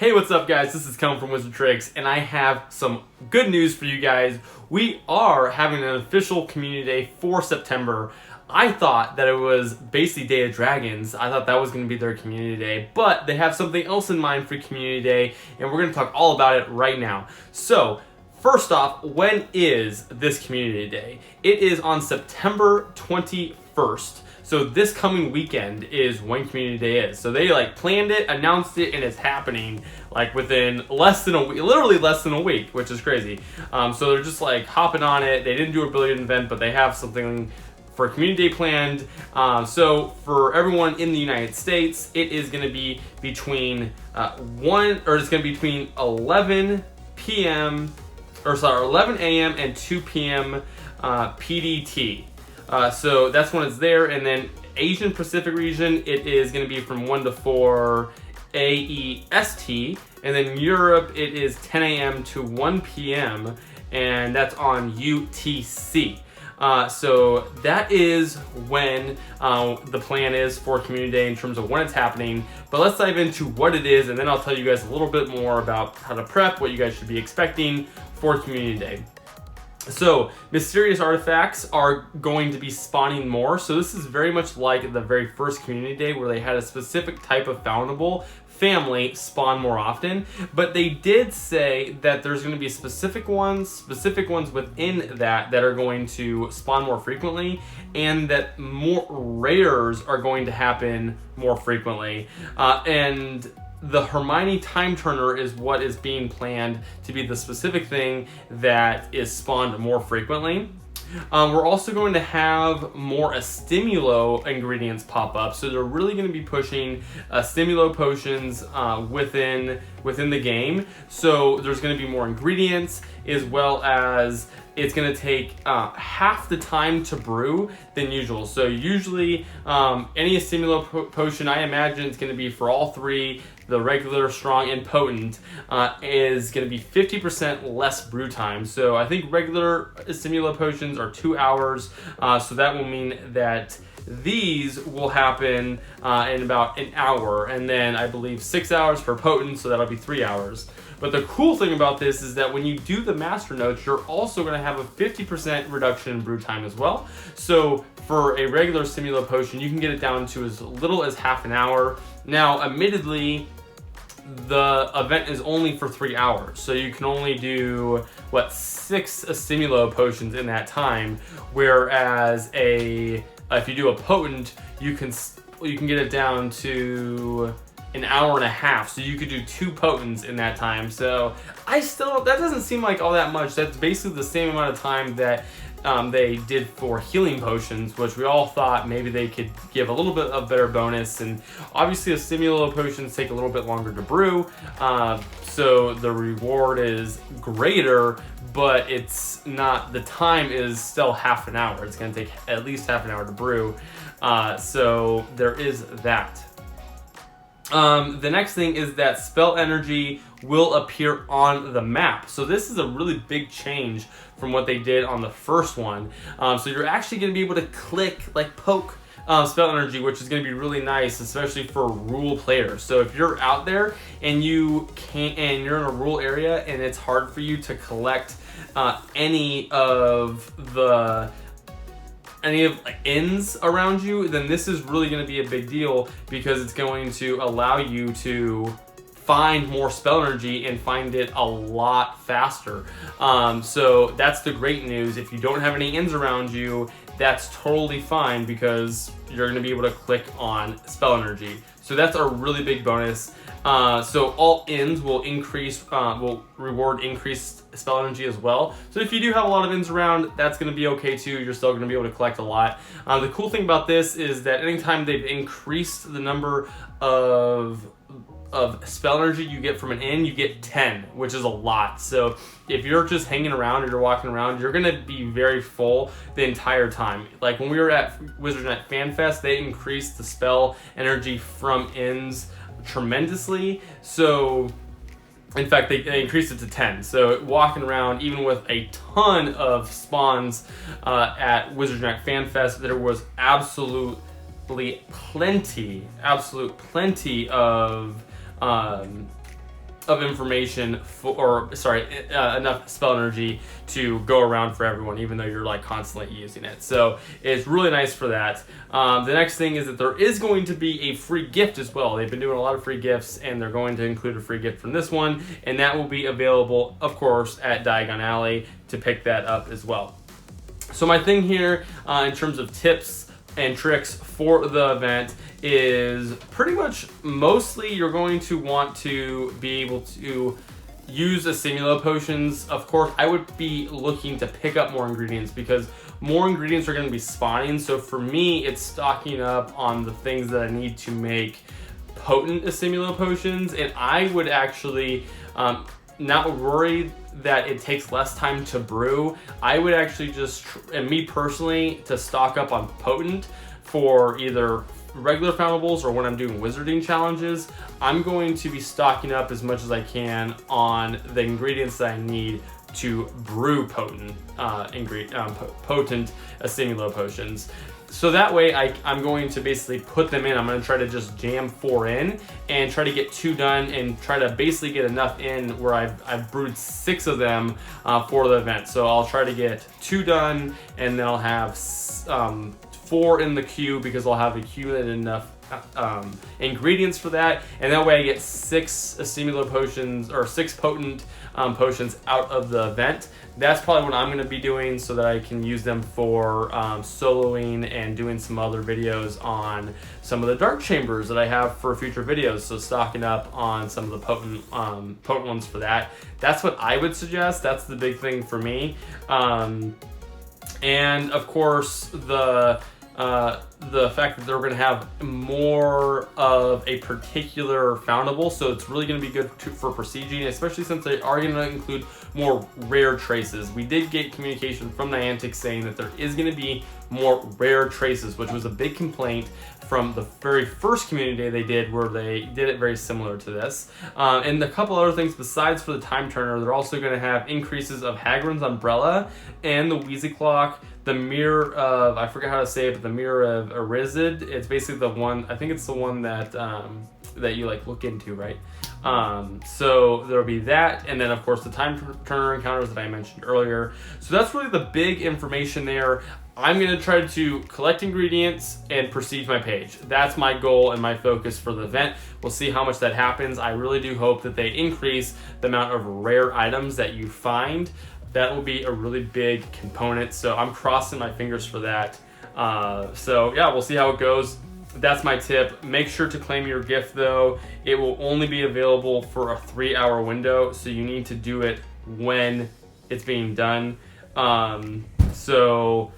Hey, what's up guys? This is Kel from Wizard Tricks, and I have some good news for you guys. We are having an official community day for September. I thought that it was basically Day of Dragons. I thought that was going to be their community day, but they have something else in mind for community day, and we're going to talk all about it right now. So, first off, when is this community day? It is on September 21st. So this coming weekend is when community day is. So they planned it, announced it, and it's happening within less than a week, literally less than a week, which is crazy. So they're just hopping on it. They didn't do a brilliant event, but they have something for community day planned. So for everyone in the United States, it is going to be between 11 p.m. 11 a.m. and 2 p.m. PDT. So that's when it's there, and then Asian Pacific region, it is going to be from 1 to 4 AEST, and then Europe, it is 10 a.m. to 1 p.m., and that's on UTC. So that is when the plan is for Community Day in terms of when it's happening. But let's dive into what it is, and then I'll tell you guys a little bit more about how to prep, what you guys should be expecting for Community Day. So, mysterious artifacts are going to be spawning more. So this is very much like the very first Community Day where they had a specific type of foundable family spawn more often. But they did say that there's going to be specific ones within that are going to spawn more frequently, and that more rares are going to happen more frequently. And the Hermione Time Turner is what is being planned to be the specific thing that is spawned more frequently. We're also going to have more Exstimulo ingredients pop up, so they're really going to be pushing Exstimulo potions within the game. So there's going to be more ingredients, as well as it's going to take half the time to brew than usual. So usually any Exstimulo potion, I imagine it's going to be for all three, the regular, strong, and potent, is going to be 50% less brew time. So I think regular Exstimulo potions are 2 hours, so that will mean that these will happen in about an hour, and then I believe 6 hours for potent, so that'll be 3 hours. But the cool thing about this is that when you do the master notes, you're also going to have a 50% reduction in brew time as well. So for a regular Exstimulo potion, you can get it down to as little as half an hour. Now, admittedly, the event is only for 3 hours, so you can only do 6 Exstimulo potions in that time, whereas if you do a potent, you can get it down to an hour and a half, so you could do 2 potents in that time. So that doesn't seem like all that much. That's basically the same amount of time that they did for healing potions, which we all thought maybe they could give a little bit of better bonus. And obviously, Exstimulo potions take a little bit longer to brew, so the reward is greater, but it's not. The time is still half an hour. It's going to take at least half an hour to brew. So there is that. The next thing is that spell energy will appear on the map. So this is a really big change from what they did on the first one. So you're actually going to be able to click, poke spell energy, which is going to be really nice, especially for rule players. So if you're out there and you're in a rural area and it's hard for you to collect any of inns around you, then this is really going to be a big deal, because it's going to allow you to find more spell energy and find it a lot faster. So that's the great news. If you don't have any inns around you, that's totally fine, because you're going to be able to click on spell energy. So that's a really big bonus. So all inns will reward increased spell energy as well. So if you do have a lot of inns around, that's going to be okay too. You're still going to be able to collect a lot. The cool thing about this is that anytime they've increased the number of spell energy you get from an inn, you get 10, which is a lot. So if you're just hanging around or you're walking around, you're going to be very full the entire time. Like when we were at WizardNet FanFest, they increased the spell energy from inns tremendously. So in fact, they increased it to 10. So walking around, even with a ton of spawns at WizardNet FanFest, there was absolutely plenty of of information enough spell energy to go around for everyone, even though you're like constantly using it. So it's really nice for that. The next thing is that there is going to be a free gift as well. They've been doing a lot of free gifts, and they're going to include a free gift from this one, and that will be available, of course, at Diagon Alley to pick that up as well. So my thing here in terms of tips and tricks for the event is pretty much mostly you're going to want to be able to use Exstimulo potions. Of course, I would be looking to pick up more ingredients because more ingredients are going to be spawning. So for me, it's stocking up on the things that I need to make potent Exstimulo potions, and I would actually not worry that it takes less time to brew. I would actually just, and me personally, to stock up on potent for either regular foundables or when I'm doing wizarding challenges. I'm going to be stocking up as much as I can on the ingredients that I need to brew potent potent Exstimulo potions. So that way I'm going to basically put them in. I'm going to try to just jam 4 in and try to get 2 done and try to basically get enough in where I've brewed 6 of them for the event. So I'll try to get 2 done, and then I'll have 4 in the queue because I'll have accumulated enough ingredients for that, and that way I get 6 Exstimulo potions or 6 potent potions out of the event. That's probably what I'm going to be doing so that I can use them for soloing and doing some other videos on some of the dark chambers that I have for future videos. So stocking up on some of the potent ones for that. That's what I would suggest. That's the big thing for me. And of course the fact that they're going to have more of a particular foundable, so it's really going to be good for prestiging, especially since they are going to include more rare traces. We did get communication from Niantic saying that there is going to be more rare traces, which was a big complaint from the very first community day they did, where they did it very similar to this. And a couple other things besides for the time turner, they're also going to have increases of Hagrid's Umbrella and the Weasley Clock, the Mirror of, I forget how to say it, but the Mirror of Erizid. It's basically the one, I think it's the one that that you like look into, right? So there'll be that, and then of course the time turner encounters that I mentioned earlier. So that's really the big information there. I'm going to try to collect ingredients and prestige my page. That's my goal and my focus for the event. We'll see how much that happens. I really do hope that they increase the amount of rare items that you find. That will be a really big component, so I'm crossing my fingers for that. So yeah, we'll see how it goes. That's my tip. Make sure to claim your gift though. It will only be available for a 3-hour window, so you need to do it when it's being done. So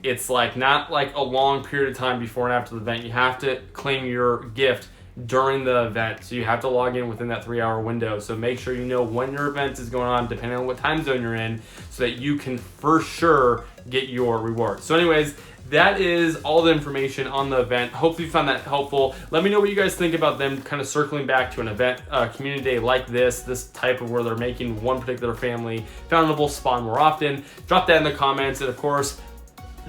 it's like not like a long period of time before and after the event. You have to claim your gift during the event, so you have to log in within that 3-hour window. So make sure you know when your event is going on, depending on what time zone you're in, so that you can for sure get your reward. So anyways, that is all the information on the event. Hopefully you found that helpful. Let me know what you guys think about them kind of circling back to an event, community day like this type of where they're making one particular family foundable spawn more often. Drop that in the comments, and of course,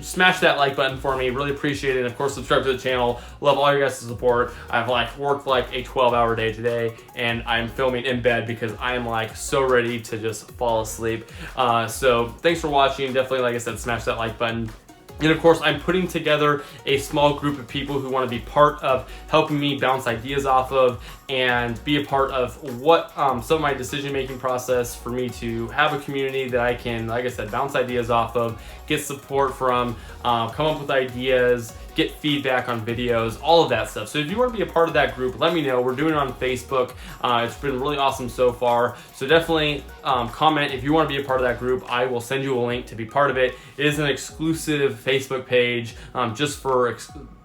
smash that like button for me. Really appreciate it. And of course, subscribe to the channel. Love all your guys' support. I've worked like a 12-hour day today, and I'm filming in bed because I am so ready to just fall asleep. So thanks for watching. Definitely, like I said, smash that like button. And of course, I'm putting together a small group of people who want to be part of helping me bounce ideas off of and be a part of what some of my decision-making process for me to have a community that I can, like I said, bounce ideas off of, get support from, come up with ideas, get feedback on videos, all of that stuff. So if you want to be a part of that group, let me know. We're doing it on Facebook. It's been really awesome so far. So definitely comment if you want to be a part of that group. I will send you a link to be part of it. It is an exclusive Facebook page just for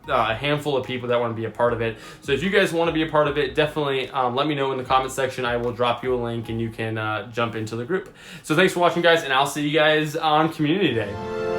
a handful of people that want to be a part of it. So if you guys want to be a part of it, definitely let me know in the comment section. I will drop you a link and you can jump into the group. So thanks for watching, guys, and I'll see you guys on Community Day.